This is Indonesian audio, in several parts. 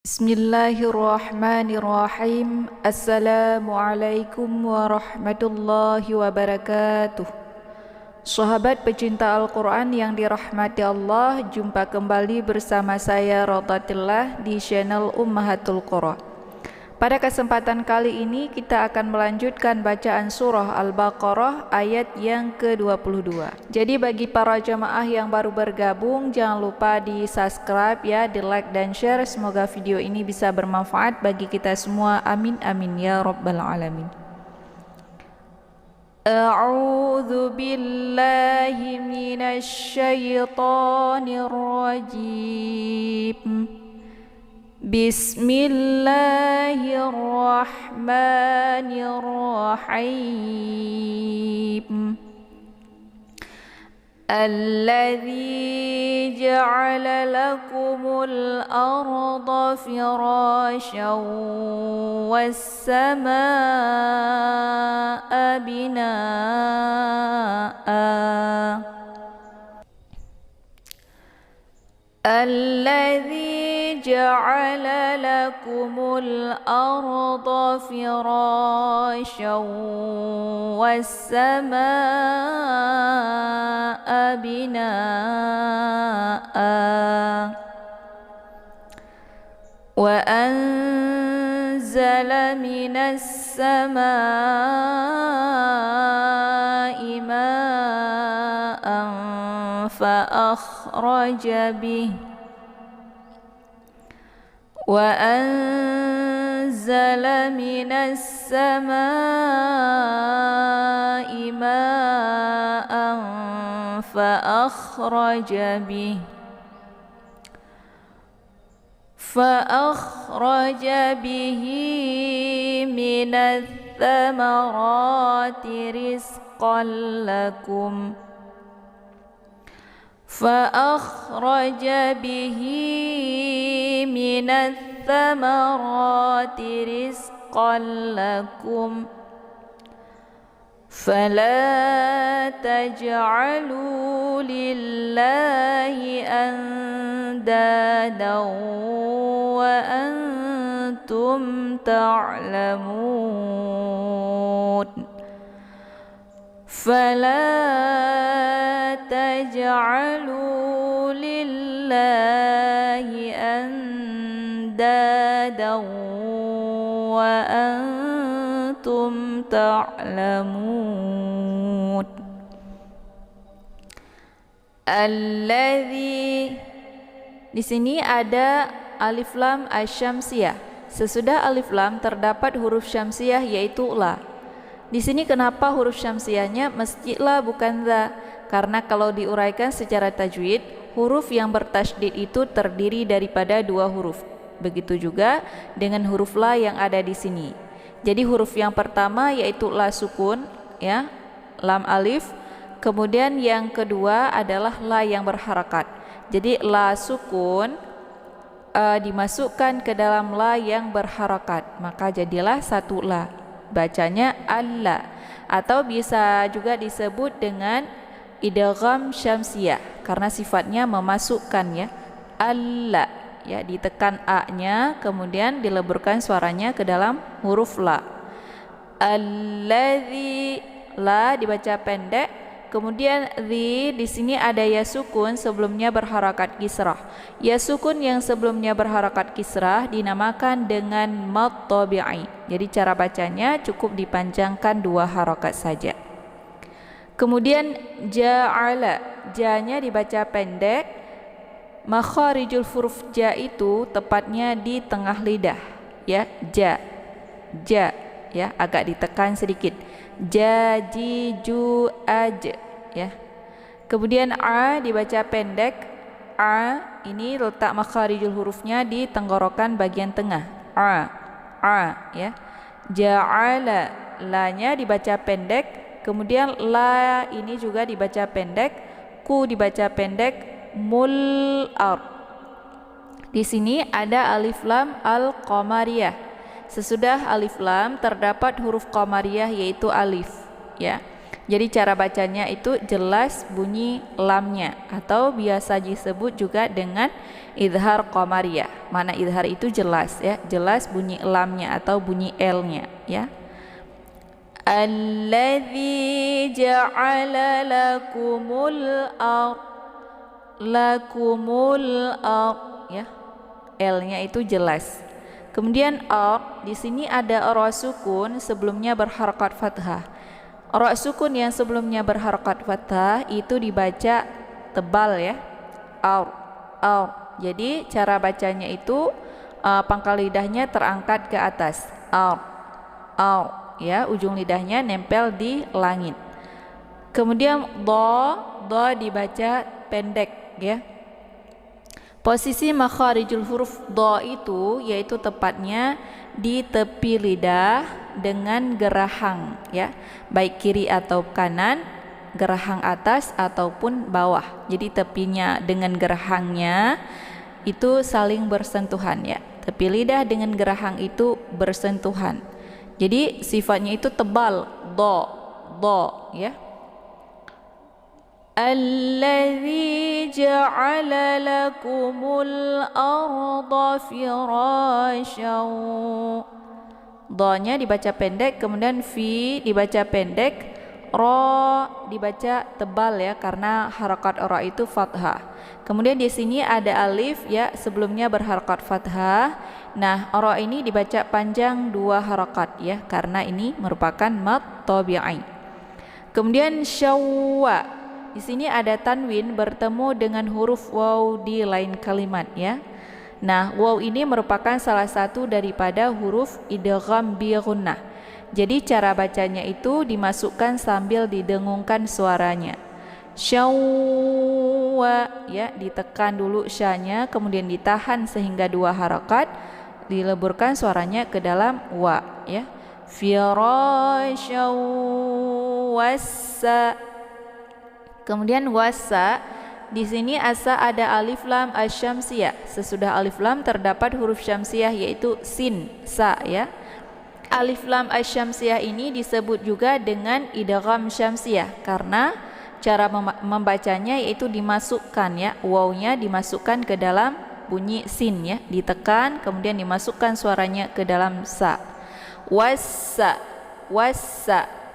Bismillahirrahmanirrahim. Assalamualaikum warahmatullahi wabarakatuh. Sahabat pecinta Al-Quran yang dirahmati Allah, jumpa kembali bersama saya Rodatillah di channel Ummahatul Qura. Pada kesempatan kali ini kita akan melanjutkan bacaan surah Al-Baqarah ayat yang ke-22. Jadi bagi para jamaah yang baru bergabung, jangan lupa di subscribe ya, di like dan share. Semoga video ini bisa bermanfaat bagi kita semua. Amin amin ya rabbal alamin. A'udzu billahi minasy syaithanir rajim. Bismillahirrahmanirrahim. Alladzi ja'ala lakumul arda firasyan was samaa'a binaa'a. Alladzi ja'ala lakumul arda firasyan was samaa'a binaa'a wa anzala minas samaa'i ma'an فأخرج به وأنزل من السماء ماء فأخرج به من الثمرات رزقا لكم فأخرج به من الثمرات رزقا لكم فلا تجعلوا لله أندادا وأنتم تعلمون فلا تجعلوا لله أندادا وأنتم تعلمون Alladzi. Di sini ada alif lam asy-syamsiyah. Sesudah alif lam terdapat huruf syamsiyah yaitu la. Di sini kenapa huruf syamsiyahnya mesti la bukan za? Karena kalau diuraikan secara tajwid, huruf yang bertasydid itu terdiri daripada dua huruf. Begitu juga dengan huruf la yang ada di sini. Jadi huruf yang pertama yaitu la sukun, ya, lam alif. Kemudian yang kedua adalah la yang berharakat. Jadi la sukun dimasukkan ke dalam la yang berharakat, maka jadilah satu la. Bacanya alla, atau bisa juga disebut dengan idgham syamsiyah karena sifatnya memasukkan, ya. Alla, ya, ditekan a-nya kemudian dileburkan suaranya ke dalam huruf la. Alladzi, la dibaca pendek. Kemudian di sini ada ya sukun sebelumnya berharakat kisrah. Ya sukun yang sebelumnya berharakat kisrah dinamakan dengan mad tabi'i. Jadi cara bacanya cukup dipanjangkan dua harakat saja. Kemudian ja'ala, ja-nya dibaca pendek. Makharijul huruf ja itu tepatnya di tengah lidah, ya, ja, ya, agak ditekan sedikit. Ji ju aj, ya. Kemudian a dibaca pendek. A ini letak makharijul hurufnya di tenggorokan bagian tengah. A, ya. Ja'ala, la-nya dibaca pendek. Kemudian la ini juga dibaca pendek. Ku dibaca pendek. Mul-ar. Di sini ada alif lam al-qamariyah. Sesudah alif lam terdapat huruf qamariyah yaitu alif, ya. Jadi cara bacanya itu jelas bunyi lamnya atau biasa disebut juga dengan idhar qamariyah. Mana idhar itu jelas ya, jelas bunyi lamnya atau bunyi L-nya ya. Alladzi ja'ala lakumul ard ya. L-nya itu jelas. Kemudian ard di sini ada ra sukun sebelumnya berharakat fathah. Ra sukun yang sebelumnya berharakat fathah itu dibaca tebal ya. Ard. Jadi cara bacanya itu pangkal lidahnya terangkat ke atas. Ard. Ya, ujung lidahnya nempel di langit. Kemudian do dibaca pendek ya. Posisi makharijul huruf do itu yaitu tepatnya di tepi lidah dengan gerahang ya, baik kiri atau kanan, gerahang atas ataupun bawah. Jadi tepinya dengan gerahangnya itu saling bersentuhan ya. Tepi lidah dengan gerahang itu bersentuhan. Jadi sifatnya itu tebal, do ya. Alladzi ja'ala lakumul arda firasyan. Do-nya dibaca pendek, kemudian fi dibaca pendek, ro dibaca tebal ya karena harakat ra itu fathah. Kemudian di sini ada alif ya, sebelumnya berharakat fathah. Nah, ra ini dibaca panjang 2 harakat ya karena ini merupakan mad tabi'i. Kemudian syawwa. Di sini ada tanwin bertemu dengan huruf waw di lain kalimat ya. Nah, waw ini merupakan salah satu daripada huruf idgham bi gunnah. Jadi cara bacanya itu dimasukkan sambil didengungkan suaranya. Syawwa ya, ditekan dulu sya-nya, kemudian ditahan sehingga 2 harakat, dileburkan suaranya ke dalam wa ya. Firasyaw wassa. Kemudian wasa, di sini asa ada alif lam asyamsiyah. Sesudah alif lam terdapat huruf syamsiyah yaitu sin, sa ya. Alif lam asyamsiyah ini disebut juga dengan idgham syamsiyah karena cara membacanya yaitu dimasukkan ya, wawnya dimasukkan ke dalam bunyi sin ya, ditekan kemudian dimasukkan suaranya ke dalam sa. Wassa.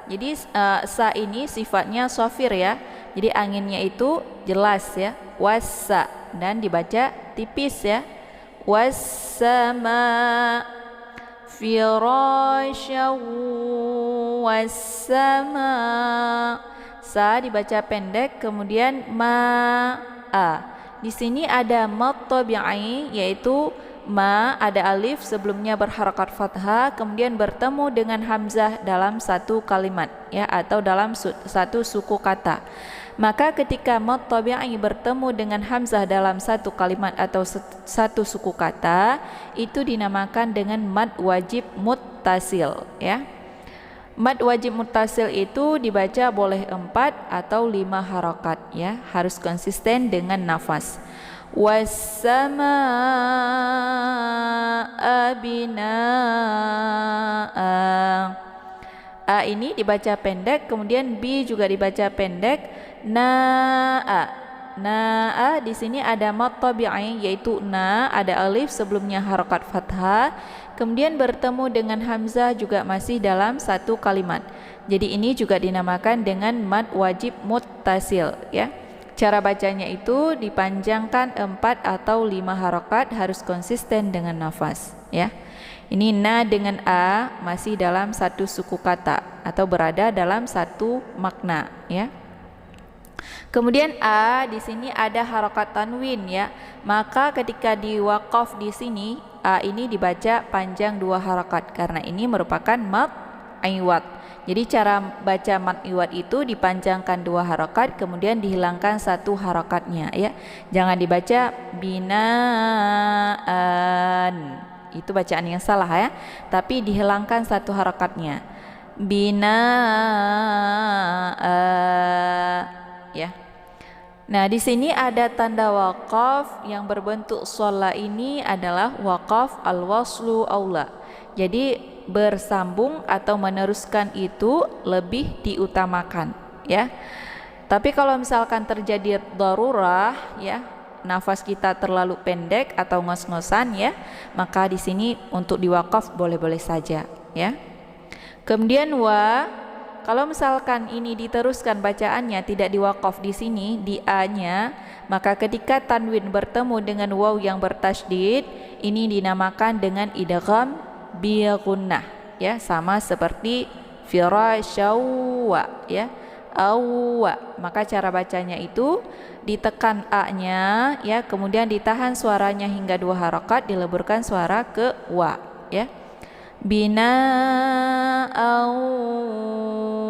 Jadi sa ini sifatnya shafir ya. Jadi anginnya itu jelas ya, wassa, dan dibaca tipis ya. Wassama firasyaw wassama. Sa dibaca pendek, kemudian Di sini ada mad tabi'i yaitu ada alif sebelumnya berharakat fathah kemudian bertemu dengan hamzah dalam satu kalimat ya atau dalam satu suku kata. Maka ketika mad tabi'i bertemu dengan hamzah dalam satu kalimat atau satu suku kata, itu dinamakan dengan mad wajib muttasil ya. Mad wajib muttasil itu dibaca boleh 4 atau 5 harakat ya, harus konsisten dengan nafas. Wassamaa binaa. A ini dibaca pendek, kemudian B juga dibaca pendek. Naa di sini ada mad tabi'i yaitu ada alif sebelumnya harakat fathah, kemudian bertemu dengan hamzah juga masih dalam satu kalimat. Jadi ini juga dinamakan dengan mad wajib muttasil ya. Cara bacanya itu dipanjangkan 4 atau 5 harakat, harus konsisten dengan nafas ya. Ini na dengan a masih dalam satu suku kata atau berada dalam satu makna ya. Kemudian a di sini ada harakat tanwin ya. Maka ketika diwaqaf di sini a ini dibaca panjang 2 harakat karena ini merupakan mad iwad. Jadi cara baca mad iwad itu dipanjangkan 2 harakat kemudian dihilangkan 1 harakatnya ya. Jangan dibaca binaan. Itu bacaan yang salah ya, tapi dihilangkan 1 harakatnya. Bina ya. Nah, di sini ada tanda waqaf yang berbentuk sholla, ini adalah waqaf al-waslu aula. Jadi bersambung atau meneruskan itu lebih diutamakan, ya. Tapi kalau misalkan terjadi darurah, ya, nafas kita terlalu pendek atau ngos-ngosan, ya, maka di sini untuk diwakaf boleh-boleh saja, ya. Kemudian kalau misalkan ini diteruskan bacaannya tidak diwakaf di sini di a-nya, maka ketika tanwin bertemu dengan waw yang bertasydid, ini dinamakan dengan idgham bi gunnah, ya, sama seperti firasyawa, ya, awwa. Maka cara bacanya itu ditekan a-nya, ya, kemudian ditahan suaranya hingga 2 harakat, dileburkan suara ke wa, ya. Bina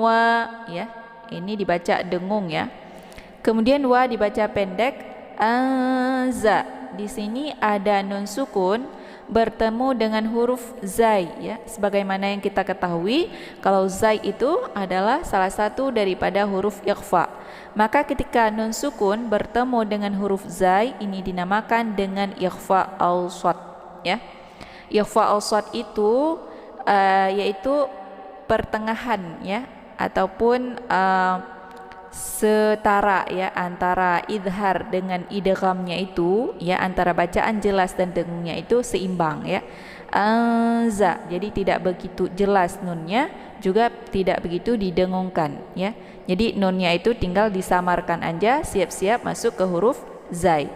wa, ya, ini dibaca dengung, ya. Kemudian wa dibaca pendek anza. Di sini ada nun sukun bertemu dengan huruf zai, ya, sebagaimana yang kita ketahui kalau zai itu adalah salah satu daripada huruf ikhfa. Maka ketika nun sukun bertemu dengan huruf zai, ini dinamakan dengan ikhfa al-shad, ya. Ikhfa al-shad itu yaitu pertengahan, ya, ataupun setara, ya, antara idhar dengan idghamnya itu, ya, antara bacaan jelas dan dengungnya itu seimbang, ya. Anza, jadi tidak begitu jelas nunnya, juga tidak begitu didengungkan, ya. Jadi nunnya itu tinggal disamarkan aja, siap-siap masuk ke huruf zai.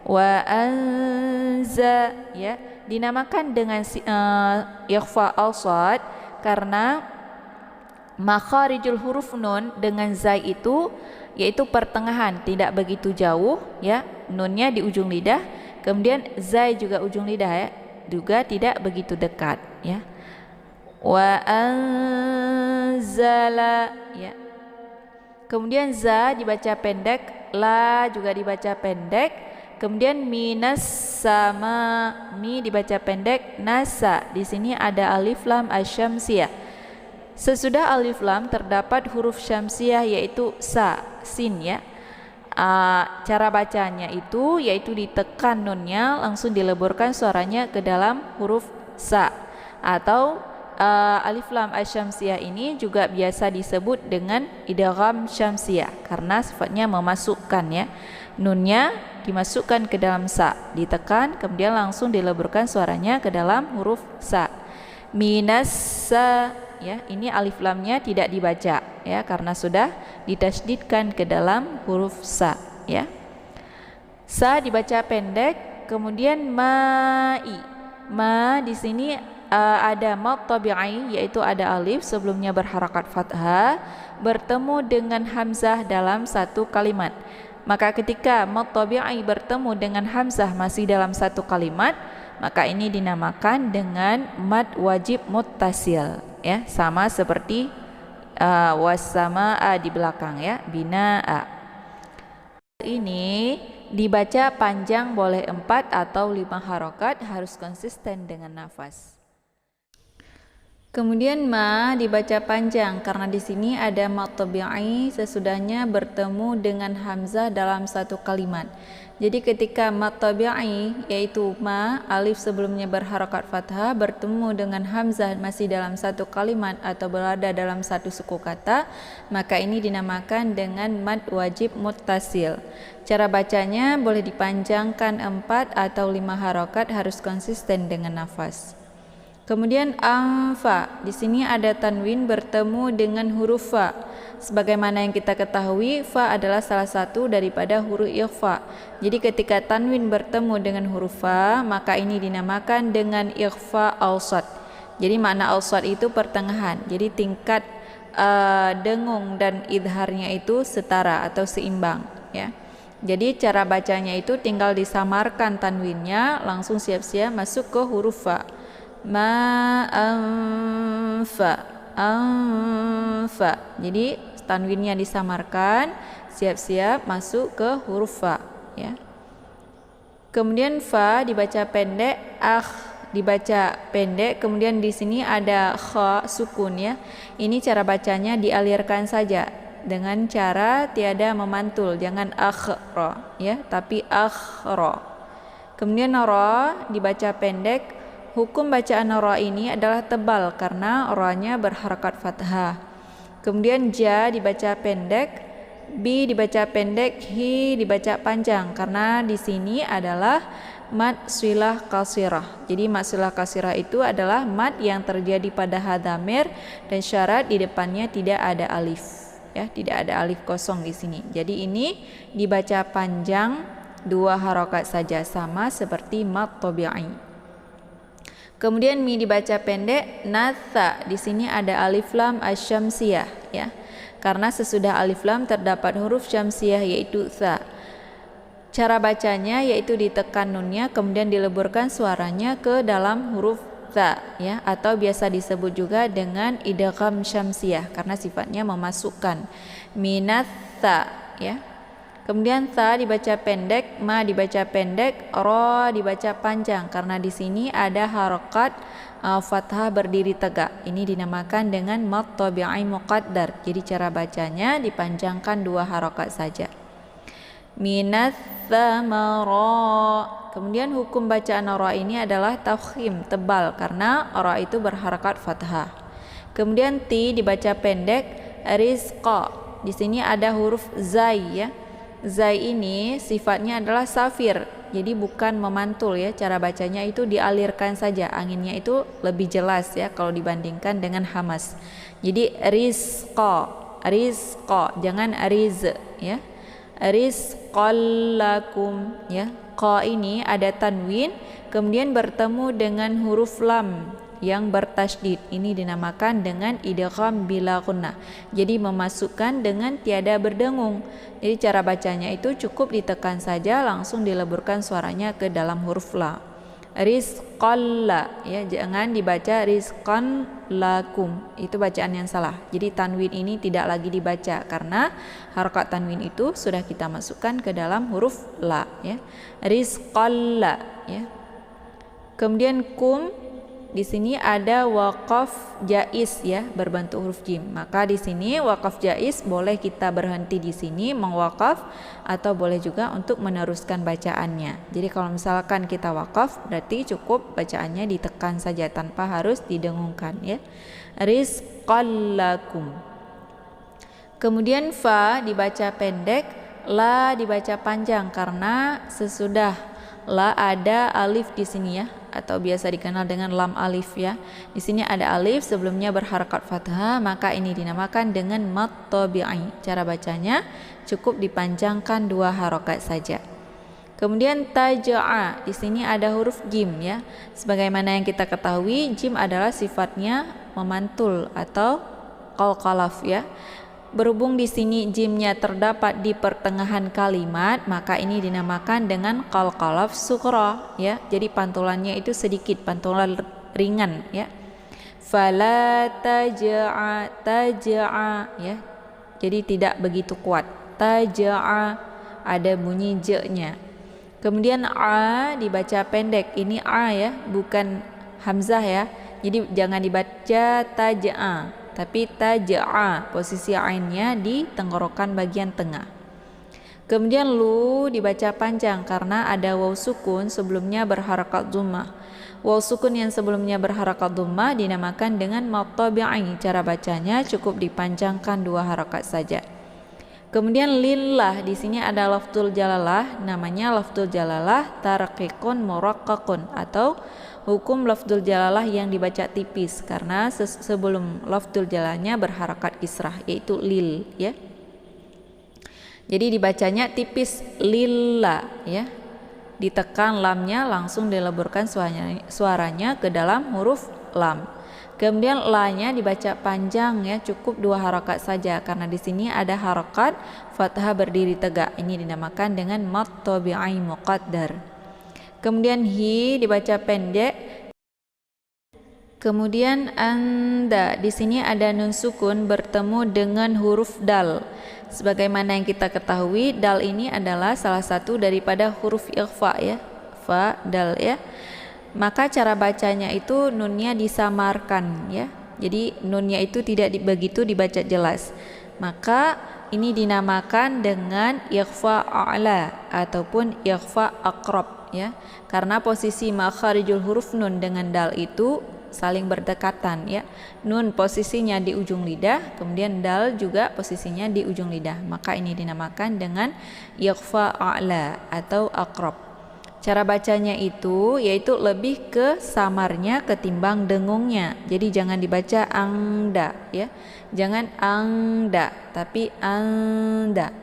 Wa anza, ya, dinamakan dengan ikhfa al-shad karena makharijul huruf nun dengan zai itu yaitu pertengahan, tidak begitu jauh, ya, nunnya di ujung lidah, kemudian zai juga ujung lidah, ya, juga tidak begitu dekat, ya. Wa anzala, ya. Kemudian za dibaca pendek, la juga dibaca pendek. Kemudian minas sama, mi dibaca pendek, nasa. Di sini ada alif lam asyamsiyah. Sesudah alif lam terdapat huruf syamsiyah yaitu sa, sin, ya. Cara bacanya itu yaitu ditekan nunnya langsung dileburkan suaranya ke dalam huruf sa, atau alif lam asyamsiyah ini juga biasa disebut dengan idgham syamsiyah karena sifatnya memasukkan, ya. Nunnya dimasukkan ke dalam sa, ditekan, kemudian langsung dileburkan suaranya ke dalam huruf sa. Minasa, ya, ini alif lamnya tidak dibaca, ya, karena sudah ditasydidkan ke dalam huruf sa, ya. Sa dibaca pendek. Kemudian ma'i, ma di sini ada mad tabi'i, yaitu ada alif sebelumnya berharakat fathah bertemu dengan hamzah dalam satu kalimat. Maka ketika mad tabi'i bertemu dengan hamzah masih dalam satu kalimat, maka ini dinamakan dengan mad wajib muttasil, ya, sama seperti wassamaa di belakang, ya, binaa. Ini dibaca panjang boleh 4 atau 5 harokat, harus konsisten dengan nafas. Kemudian ma dibaca panjang karena di sini ada mad tabi'i sesudahnya bertemu dengan hamzah dalam satu kalimat. Jadi ketika mad tabi'i yaitu ma, alif sebelumnya berharakat fathah bertemu dengan hamzah masih dalam satu kalimat atau berada dalam satu suku kata, maka ini dinamakan dengan mad wajib muttasil. Cara bacanya boleh dipanjangkan 4 atau 5 harokat, harus konsisten dengan nafas. Kemudian fa, di sini ada tanwin bertemu dengan huruf fa. Sebagaimana yang kita ketahui, fa adalah salah satu daripada huruf ikhfa. Jadi ketika tanwin bertemu dengan huruf fa, maka ini dinamakan dengan ikhfa awsat. Jadi makna awsat itu pertengahan. Jadi tingkat dengung dan idharnya itu setara atau seimbang, ya. Jadi cara bacanya itu tinggal disamarkan tanwinnya, langsung siap-siap masuk ke huruf fa. Ma anfa, anfa. Jadi tanwinnya disamarkan, siap-siap masuk ke huruf fa, ya. Kemudian fa dibaca pendek, dibaca pendek. Kemudian di sini ada kha sukun, ya. Ini cara bacanya dialirkan saja. dengan cara tiada memantul, jangan akhra ya, tapi akhra. Kemudian ra dibaca pendek. Hukum bacaan ra ini adalah tebal karena ra-nya berharakat fathah. Kemudian ja dibaca pendek, bi dibaca pendek, hi dibaca panjang karena di sini adalah mad silah kasirah. Jadi mad silah kasirah itu adalah mad yang terjadi pada hadamir dan syarat di depannya tidak ada alif. Ya, tidak ada alif kosong di sini. Jadi ini dibaca panjang 2 harokat saja, sama seperti mad tabi'i. Kemudian mi dibaca pendek, natha. Di sini ada alif lam asyamsiyah ya. Karena sesudah alif lam terdapat huruf syamsiyah yaitu tha. Cara bacanya yaitu ditekan nunnya kemudian dileburkan suaranya ke dalam huruf tha ya, atau biasa disebut juga dengan idgham syamsiyah karena sifatnya memasukkan. Minatha ya. Kemudian tha dibaca pendek, ma dibaca pendek, ra dibaca panjang karena di sini ada harokat fathah berdiri tegak. Ini dinamakan dengan mad tabi'i muqaddar. Jadi cara bacanya dipanjangkan 2 harokat saja. Minats thamara. Kemudian hukum bacaan ra ini adalah tafkhim, tebal karena ra itu berharakat fathah. Kemudian ti dibaca pendek, rizqa. Di sini ada huruf zai ya. Zai ini sifatnya adalah safir, jadi bukan memantul ya. Cara bacanya itu dialirkan saja, anginnya itu lebih jelas ya kalau dibandingkan dengan hamas. Jadi rizqa, rizqa, jangan riz ya. Rizqallakum ya. Qa ini ada tanwin kemudian bertemu dengan huruf lam yang bertasydid. Ini dinamakan dengan idgham bila gunnah. Jadi memasukkan dengan tiada berdengung. Jadi cara bacanya itu cukup ditekan saja langsung dileburkan suaranya ke dalam huruf la. Rizqalla ya, jangan dibaca rizqan lakum. Itu bacaan yang salah. Jadi tanwin ini tidak lagi dibaca karena harakat tanwin itu sudah kita masukkan ke dalam huruf la ya. Rizqalla ya. Kemudian kum. Di sini ada waqaf jaiz ya, berbentuk huruf jim. Maka di sini waqaf jaiz boleh kita berhenti di sini mengwaqaf atau boleh juga untuk meneruskan bacaannya. Jadi kalau misalkan kita waqaf berarti cukup bacaannya ditekan saja tanpa harus didengungkan ya. Rizqallakum. Kemudian fa dibaca pendek, la dibaca panjang karena sesudah la ada alif di sini ya, atau biasa dikenal dengan lam alif ya. Di sini ada alif sebelumnya berharakat fathah, maka ini dinamakan dengan mad tabi'i. Cara bacanya cukup dipanjangkan 2 harokat saja. Kemudian taja'a, di sini ada huruf jim ya. Sebagaimana yang kita ketahui, jim adalah sifatnya memantul atau qalqalaf ya. Berhubung di sini jimnya terdapat di pertengahan kalimat, maka ini dinamakan dengan qalqalaf sughra ya. Jadi pantulannya itu sedikit, pantulan ringan ya. Fala taja'a, taja'a ya. Jadi tidak begitu kuat. Taja'a ada bunyi j-nya. Kemudian a dibaca pendek. Ini a ya, bukan hamzah ya. Jadi jangan dibaca taja'a, tapi taja'a, posisi ainnya di tenggorokan bagian tengah. Kemudian lu dibaca panjang karena ada waw sukun sebelumnya berharakat dhammah. Waw sukun yang sebelumnya berharakat dhammah dinamakan dengan mad tabi'i. Cara bacanya cukup dipanjangkan 2 harakat saja. Kemudian lillah, di sini ada lafdzul jalalah, namanya lafdzul jalalah tarqiqun muraqqaqun atau hukum lafdzul jalalah yang dibaca tipis karena sebelum lafdzul jalalahnya berharakat kisrah yaitu lil ya. Jadi dibacanya tipis lillah ya. Ditekan lamnya langsung dileburkan suaranya ke dalam huruf lam. Kemudian la-nya dibaca panjang ya, cukup 2 harakat saja karena di sini ada harakat fathah berdiri tegak. Ini dinamakan dengan mad tabi'i muqaddar. Kemudian hi dibaca pendek. Kemudian anda, di sini ada nun sukun bertemu dengan huruf dal. Sebagaimana yang kita ketahui, dal ini adalah salah satu daripada huruf ikhfa ya, fa dal ya. Maka cara bacanya itu nunnya disamarkan ya. Jadi nunnya itu tidak begitu dibaca jelas. Maka ini dinamakan dengan ikhfa a'la ataupun ikhfa aqrab ya. Karena posisi makharijul huruf nun dengan dal itu saling berdekatan ya. Nun posisinya di ujung lidah, kemudian dal juga posisinya di ujung lidah. Maka ini dinamakan dengan ikhfa a'la atau aqrab. Cara bacanya itu yaitu lebih ke samarnya ketimbang dengungnya. Jadi jangan dibaca angda ya. Jangan angda tapi anda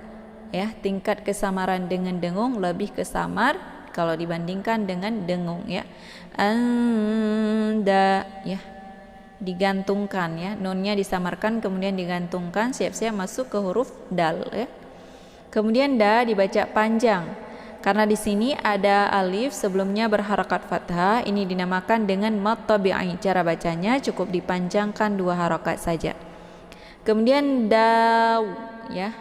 ya. Tingkat kesamaran dengan dengung lebih kesamar kalau dibandingkan dengan dengung ya. Anda ya. Digantungkan ya. Nunnya disamarkan kemudian digantungkan, siap-siap masuk ke huruf dal ya. Kemudian da dibaca panjang. Karena di sini ada alif sebelumnya berharakat fathah, ini dinamakan dengan mad tabi'i. Cara bacanya cukup dipanjangkan 2 harakat saja. Kemudian daw ya.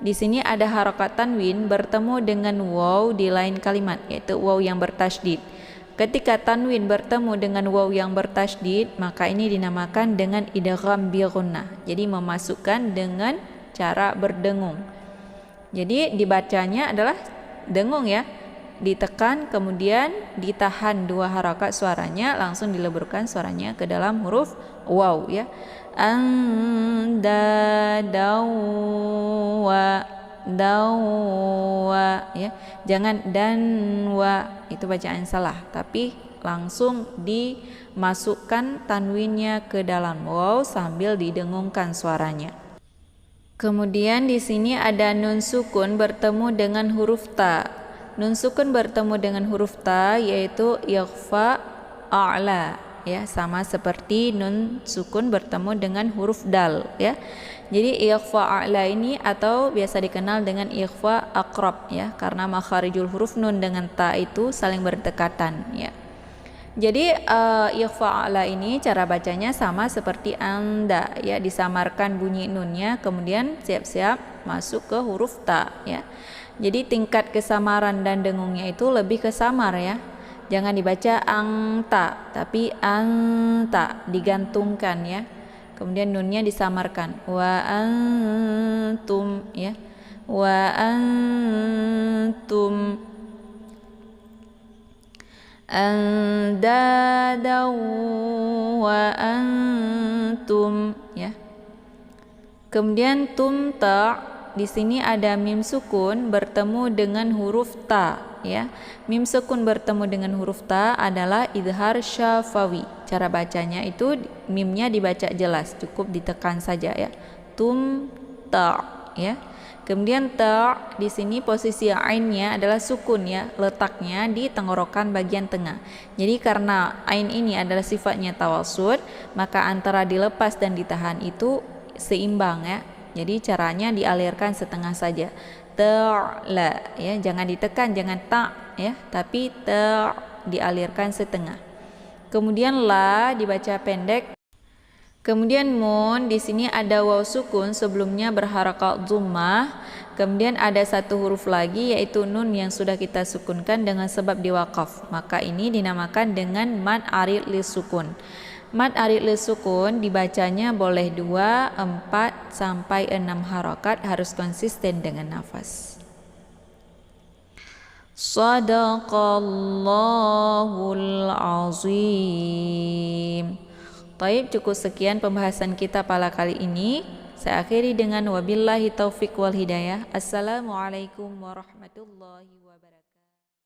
Di sini ada harakat tanwin bertemu dengan waw di lain kalimat, yaitu waw yang bertasydid. Ketika tanwin bertemu dengan waw yang bertasydid, maka ini dinamakan dengan idgham bi gunnah. Jadi memasukkan dengan cara berdengung. Jadi dibacanya adalah dengung ya, ditekan kemudian ditahan 2 harakat suaranya, langsung dileburkan suaranya ke dalam huruf waw ya. Anda dawa ya. Jangan dan wa, itu bacaan salah, tapi langsung dimasukkan tanwinnya ke dalam waw sambil didengungkan suaranya. Kemudian di sini ada nun sukun bertemu dengan huruf ta. Nun sukun bertemu dengan huruf ta yaitu ikhfa a'la ya, sama seperti nun sukun bertemu dengan huruf dal ya. Jadi ikhfa a'la ini atau biasa dikenal dengan ikhfa aqrab ya, karena makharijul huruf nun dengan ta itu saling berdekatan ya. Jadi ikhfa a'la ini cara bacanya sama seperti anda ya, disamarkan bunyi nunnya kemudian siap-siap masuk ke huruf ta ya. Jadi tingkat kesamaran dan dengungnya itu lebih kesamar ya. Jangan dibaca angta tapi anta, digantungkan ya. Kemudian nunnya disamarkan wa antum ya. Wa antum andada wa antum ya. Kemudian tumta, di sini ada mim sukun bertemu dengan huruf ta ya. Mim sukun bertemu dengan huruf ta adalah idhar syafawi. Cara bacanya itu mimnya dibaca jelas, cukup ditekan saja ya. Tumta ya. Kemudian ta di sini posisi ainnya adalah sukun ya, letaknya di tenggorokan bagian tengah. Jadi karena ain ini adalah sifatnya tawasud, maka antara dilepas dan ditahan itu seimbang ya. Jadi caranya dialirkan setengah saja. Ta-la ya, jangan ditekan, jangan ta ya, tapi ta dialirkan setengah. Kemudian la dibaca pendek. Kemudian mun, di sini ada waw sukun sebelumnya berharakat dhammah. Kemudian ada satu huruf lagi yaitu nun yang sudah kita sukunkan dengan sebab diwaqaf. Maka ini dinamakan dengan mad arid lis sukun. Mad arid lis sukun dibacanya boleh 2, 4 sampai 6 harakat, harus konsisten dengan nafas. Shadaqallahul azim. Baik, cukup sekian pembahasan kita pada kali ini. Saya akhiri dengan wabillahi taufik wal hidayah. Assalamualaikum warahmatullahi wabarakatuh.